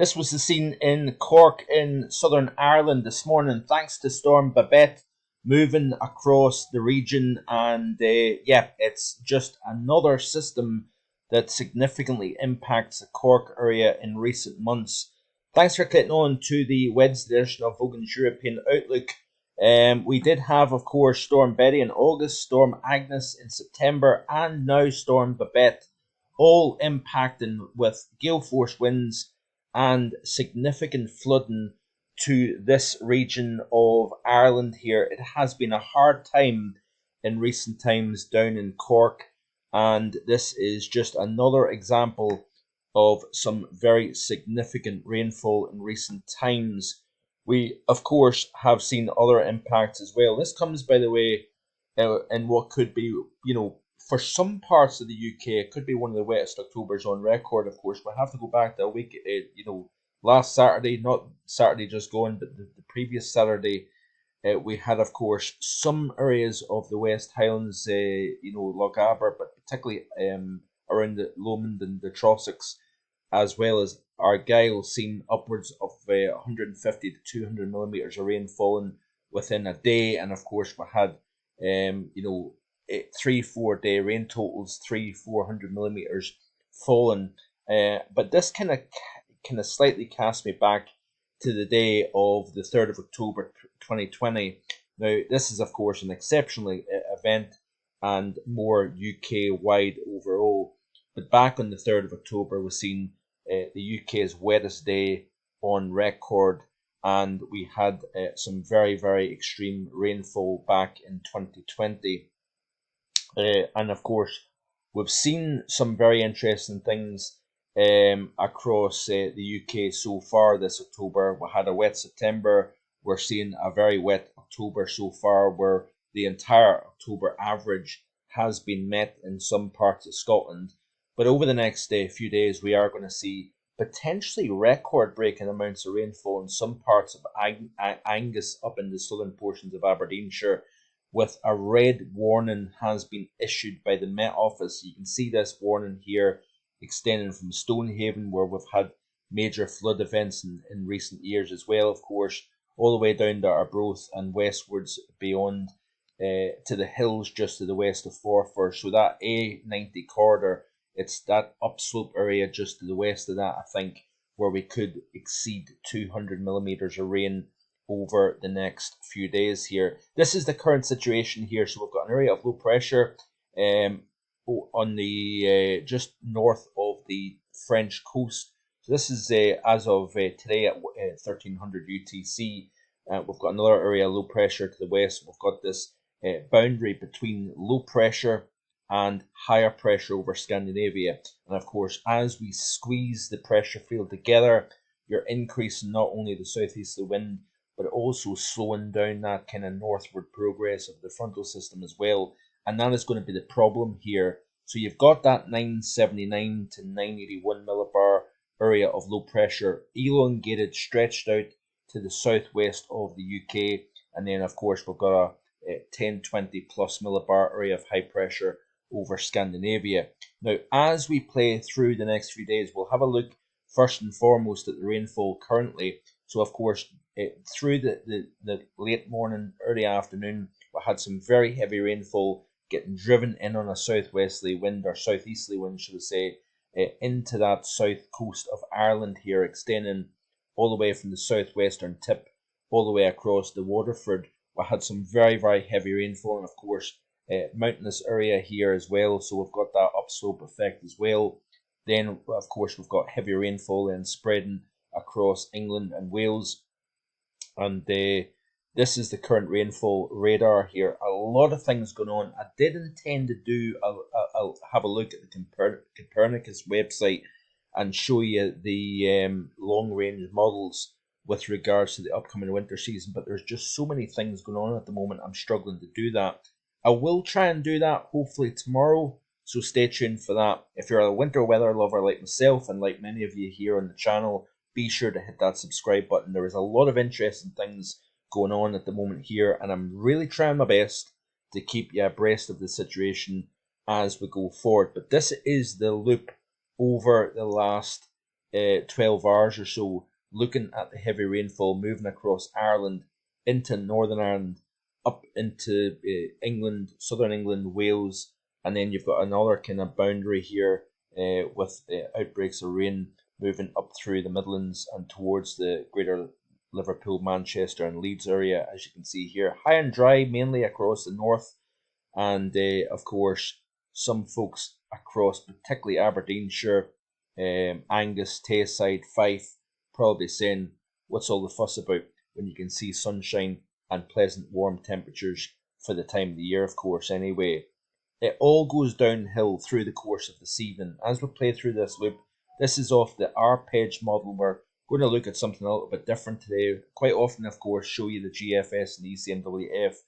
This was the scene in Cork in Southern Ireland this morning, thanks to Storm Babette moving across the region. And yeah, it's just another system that significantly impacts the Cork area in recent months. Thanks for clicking on to the Wednesday edition of Vogan's European Outlook. We did have, of course, Storm Betty in August, Storm Agnes in September, and now Storm Babette, all impacting with gale force winds and significant flooding to this region of Ireland here. It has been a hard time in recent times down in Cork, and this is just another example of some very significant rainfall in recent times. We, of course, have seen other impacts as well. This comes, by the way, in what could be, for some parts of the UK, it could be one of the wettest Octobers on record. Of course, we'll have to go back to a week, last Saturday, not Saturday just gone, but the previous Saturday, we had, of course, some areas of the West Highlands, Lochaber, but particularly around the Lomond and the Trossachs, as well as Argyll, seen upwards of 150 to 200 millimetres of rain falling within a day. And of course, we had 3-4 day rain totals, 300-400 millimeters fallen. But this kind of slightly cast me back to the day of the 3rd of October 2020. Now, this is, of course, an exceptional event and more UK wide overall. But back on the 3rd of October, we've seen the UK's wettest day on record, and we had some very, very extreme rainfall back in 2020. And of course, we've seen some very interesting things across the UK so far this October. We had a wet September. We're seeing a very wet October so far, where the entire October average has been met in some parts of Scotland. But over the next few days, we are going to see potentially record-breaking amounts of rainfall in some parts of Angus up in the southern portions of Aberdeenshire, with a red warning has been issued by the Met Office. You can see this warning here extending from Stonehaven, where we've had major flood events in recent years as well, of course, all the way down to Arbroath and westwards beyond to the hills just to the west of Forfar. So that A90 corridor, it's that upslope area just to the west of that, I think, where we could exceed 200 millimetres of rain over the next few days here. This is the current situation here. So we've got an area of low pressure on the just north of the French coast. So this is as of today at 1300 UTC. We've got another area of low pressure to the west. We've got this boundary between low pressure and higher pressure over Scandinavia. And of course, as we squeeze the pressure field together, you're increasing not only the southeasterly wind, but also slowing down that kind of northward progress of the frontal system as well. And that is going to be the problem here. So you've got that 979 to 981 millibar area of low pressure, elongated, stretched out to the southwest of the UK. And then, of course, we've got a 1020 plus millibar area of high pressure over Scandinavia. Now, as we play through the next few days, we'll have a look first and foremost at the rainfall currently. So, of course, through the late morning, early afternoon, we had some very heavy rainfall getting driven in on a southwesterly wind, or southeasterly wind, should I say, into that south coast of Ireland here, extending all the way from the southwestern tip all the way across the Waterford. We had some very, very heavy rainfall, and of course, mountainous area here as well, so we've got that upslope effect as well. Then, of course, we've got heavy rainfall and spreading across England and Wales. And this is the current rainfall radar here. A lot of things going on. I did intend to do, I'll have a look at the Copernicus website and show you the long-range models with regards to the upcoming winter season, but there's just so many things going on at the moment, I'm struggling to do that. I will try and do that hopefully tomorrow, so stay tuned for that. If you're a winter weather lover like myself, and like many of you here on the channel, be sure to hit that subscribe button. There is a lot of interesting things going on at the moment here, and I'm really trying my best to keep you abreast of the situation as we go forward. But this is the loop over the last 12 hours or so, looking at the heavy rainfall moving across Ireland, into Northern Ireland, up into England, Southern England, Wales, and then you've got another kind of boundary here with outbreaks of rain moving up through the Midlands and towards the greater Liverpool, Manchester and Leeds area, as you can see here. High and dry mainly across the north, and of course some folks across particularly Aberdeenshire, Angus, Tayside, Fife, probably saying, what's all the fuss about, when you can see sunshine and pleasant warm temperatures for the time of the year, of course. Anyway, it all goes downhill through the course of this evening. As we play through this loop, this is off the arpegge model. We're going to look at something a little bit different today. Quite often, of course, show you the GFS and the ECMWF,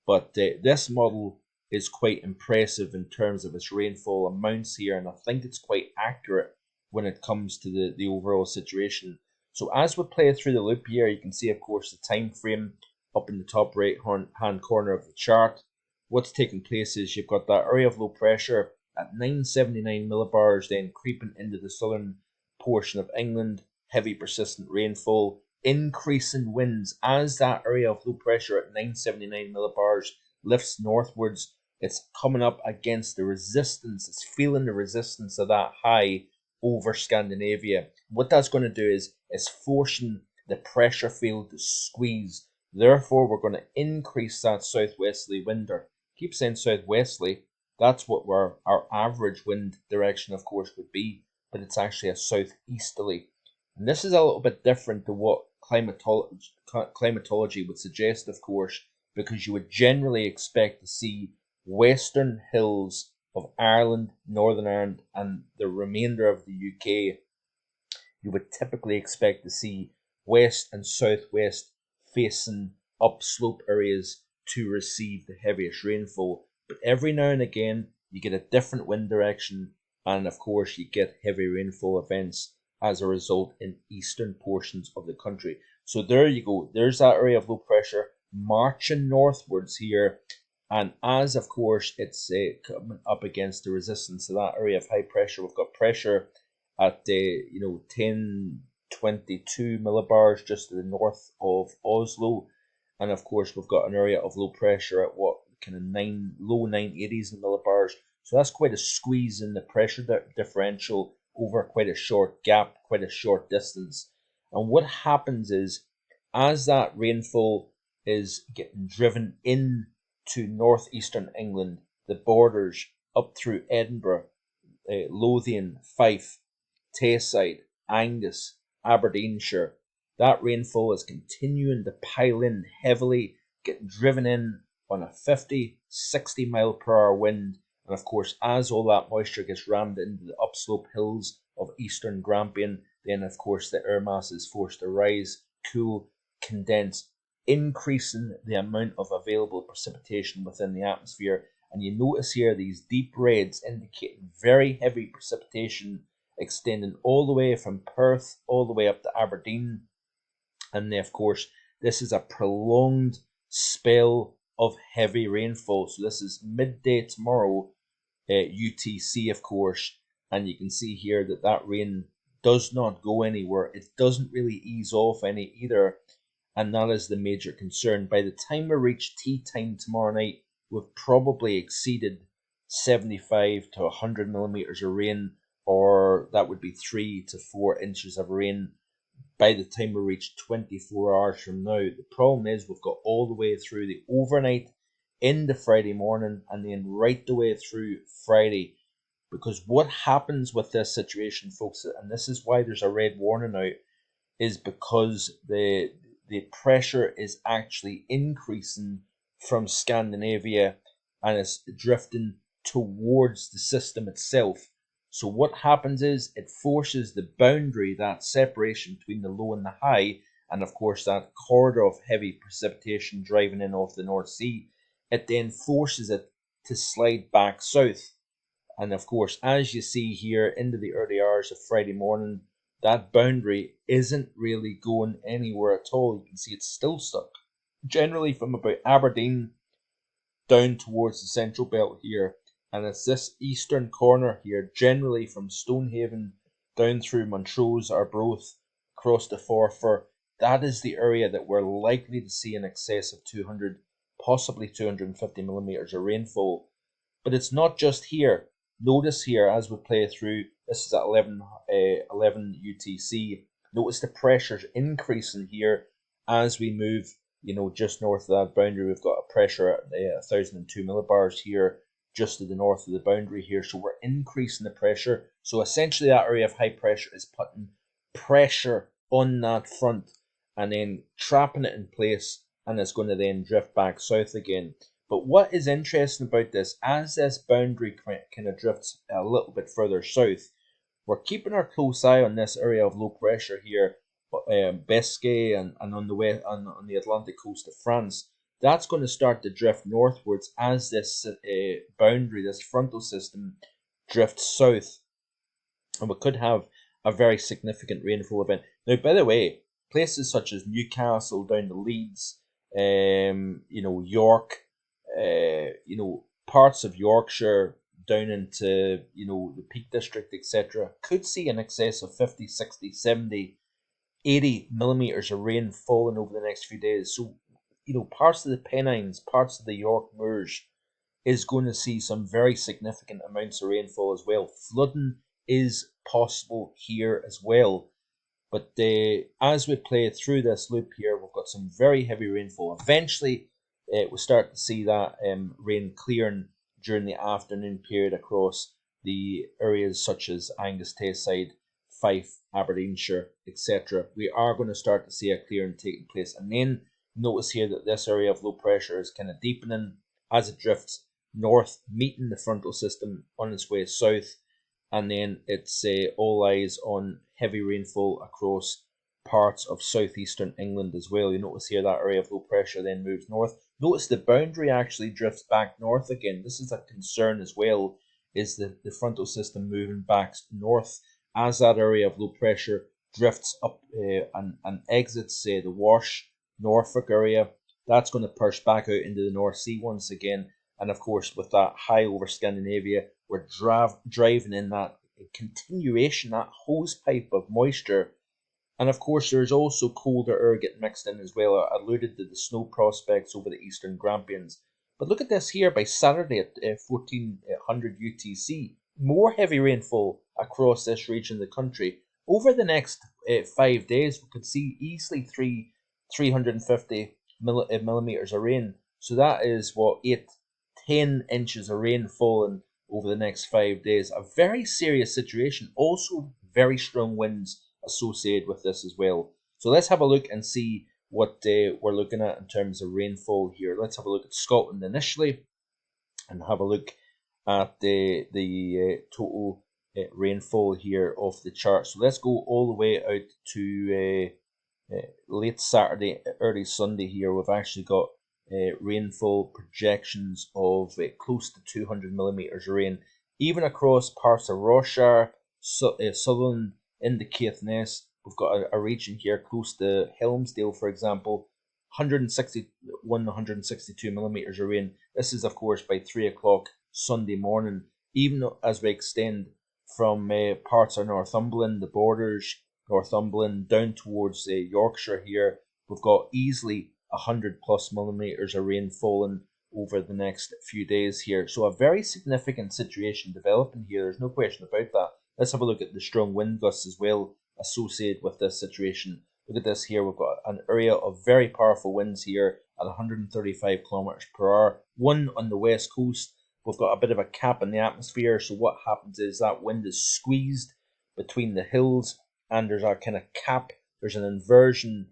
but this model is quite impressive in terms of its rainfall amounts here, and I think it's quite accurate when it comes to the overall situation. So as we play through the loop here, you can see, of course, the time frame up in the top right hand corner of the chart. What's taking place is you've got that area of low pressure at 979 millibars, then creeping into the southern portion of England, heavy persistent rainfall, increasing winds as that area of low pressure at 979 millibars lifts northwards. It's coming up against the resistance, it's feeling the resistance of that high over Scandinavia. What that's going to do is forcing the pressure field to squeeze. Therefore, we're going to increase that southwesterly wind. Or keep saying southwesterly, that's what our average wind direction, of course, would be, but it's actually a southeasterly. And this is a little bit different to what climatology would suggest, of course, because you would generally expect to see western hills of Ireland, Northern Ireland, and the remainder of the UK, you would typically expect to see west and southwest facing upslope areas to receive the heaviest rainfall. But every now and again, you get a different wind direction, and of course, you get heavy rainfall events as a result in eastern portions of the country. So there you go. There's that area of low pressure marching northwards here. And as, of course, it's coming up against the resistance of that area of high pressure, we've got pressure at 1022 millibars just to the north of Oslo. And of course, we've got an area of low pressure at what kind of low 980s millibars. So that's quite a squeeze in the pressure differential over quite a short gap, quite a short distance. And what happens is, as that rainfall is getting driven in to northeastern England, the borders up through Edinburgh, Lothian, Fife, Tayside, Angus, Aberdeenshire, that rainfall is continuing to pile in heavily, getting driven in on a 50, 60 mile per hour wind. And of course, as all that moisture gets rammed into the upslope hills of eastern Grampian, then of course the air mass is forced to rise, cool, condense, increasing the amount of available precipitation within the atmosphere. And you notice here these deep reds indicating very heavy precipitation extending all the way from Perth all the way up to Aberdeen. And of course, this is a prolonged spell of heavy rainfall. So this is midday tomorrow, UTC, of course, and you can see here that that rain does not go anywhere. It doesn't really ease off any either, and that is the major concern. By the time we reach tea time tomorrow night, we've probably exceeded 75 to 100 millimeters of rain, or that would be 3 to 4 inches of rain by the time we reach 24 hours from now. The problem is we've got all the way through the overnight into Friday morning and then right the way through Friday. Because what happens with this situation, folks, and this is why there's a red warning out, is because the pressure is actually increasing from Scandinavia and it's drifting towards the system itself. So what happens is it forces the boundary, that separation between the low and the high, and of course that corridor of heavy precipitation driving in off the North Sea, it then forces it to slide back south. And of course, as you see here into the early hours of Friday morning, that boundary isn't really going anywhere at all. You can see it's still stuck. Generally from about Aberdeen down towards the central belt here. And it's this eastern corner here, generally from Stonehaven down through Montrose, Arbroath, across to Forfar. That is the area that we're likely to see in excess of 200, possibly 250 millimetres of rainfall. But it's not just here. Notice here as we play through, this is at 11 UTC. Notice the pressure's increasing here as we move, just north of that boundary. We've got a pressure at 1,002 millibars here, just to the north of the boundary here. So we're increasing the pressure. So essentially that area of high pressure is putting pressure on that front and then trapping it in place, and it's going to then drift back south again. But what is interesting about this, as this boundary kind of drifts a little bit further south, we're keeping our close eye on this area of low pressure here, Biscay and on the way on the Atlantic coast of France. That's going to start to drift northwards as this boundary, this frontal system, drifts south, and we could have a very significant rainfall event. Now, by the way, places such as Newcastle down to Leeds, York, parts of Yorkshire down into, the Peak District, etc., could see in excess of 50, 60, 70, 80 millimetres of rain falling over the next few days. So, parts of the Pennines, parts of the York Moors is going to see some very significant amounts of rainfall as well. Flooding is possible here as well. But as we play through this loop here, we've got some very heavy rainfall. Eventually, we'll start to see that rain clearing during the afternoon period across the areas such as Angus Tayside, Fife, Aberdeenshire, etc. We are going to start to see a clearing taking place. And then notice here that this area of low pressure is kind of deepening as it drifts north, meeting the frontal system on its way south. And then it's all eyes on heavy rainfall across parts of southeastern England as well. You notice here that area of low pressure then moves north. Notice the boundary actually drifts back north again. This is a concern as well, is the frontal system moving back north as that area of low pressure drifts up and exits the Wash, Norfolk area. That's going to push back out into the North Sea once again. And of course, with that high over Scandinavia, we're driving in that continuation, that hose pipe of moisture. And of course, there's also colder air getting mixed in as well. I alluded to the snow prospects over the eastern Grampians. But look at this here, by Saturday at 1400 UTC, more heavy rainfall across this region of the country. Over the next 5 days, we could see easily 350 millimetres of rain. So that is, 10 inches of rain falling over the next 5 days. A very serious situation. Also, very strong winds associated with this as well. So let's have a look and see what we're looking at in terms of rainfall here. Let's have a look at Scotland initially and have a look at the total rainfall here off the chart. So let's go all the way out to late Saturday, early Sunday here. We've actually got rainfall projections of close to 200 millimetres of rain, even across parts of Rossshire, Sutherland, into Caithness. We've got a region here close to Helmsdale, for example, 161, 162 millimetres of rain. This is, of course, by 3 o'clock Sunday morning. Even as we extend from parts of Northumberland, the borders, Northumberland, down towards Yorkshire here, we've got easily 100 plus millimetres of rain falling over the next few days here. So a very significant situation developing here. There's no question about that. Let's have a look at the strong wind gusts as well associated with this situation. Look at this here. We've got an area of very powerful winds here at 135 kilometres per hour. One on the west coast. We've got a bit of a cap in the atmosphere. So what happens is that wind is squeezed between the hills and there's a kind of cap. There's an inversion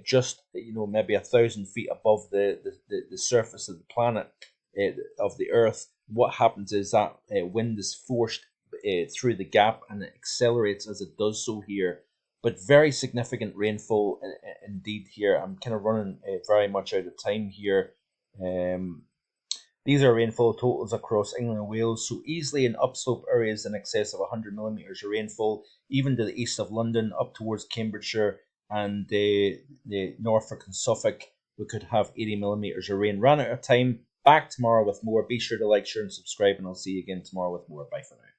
just, maybe 1,000 feet above the surface of the planet, of the Earth. What happens is that wind is forced through the gap and it accelerates as it does so here. But very significant rainfall indeed here. I'm kind of running very much out of time here. These are rainfall totals across England and Wales, so easily in upslope areas in excess of 100 millimetres of rainfall, even to the east of London, up towards Cambridgeshire and the Norfolk and Suffolk, we could have 80 millimetres of rain. Ran out of time. Back tomorrow with more. Be sure to like, share and subscribe, and I'll see you again tomorrow with more. Bye for now.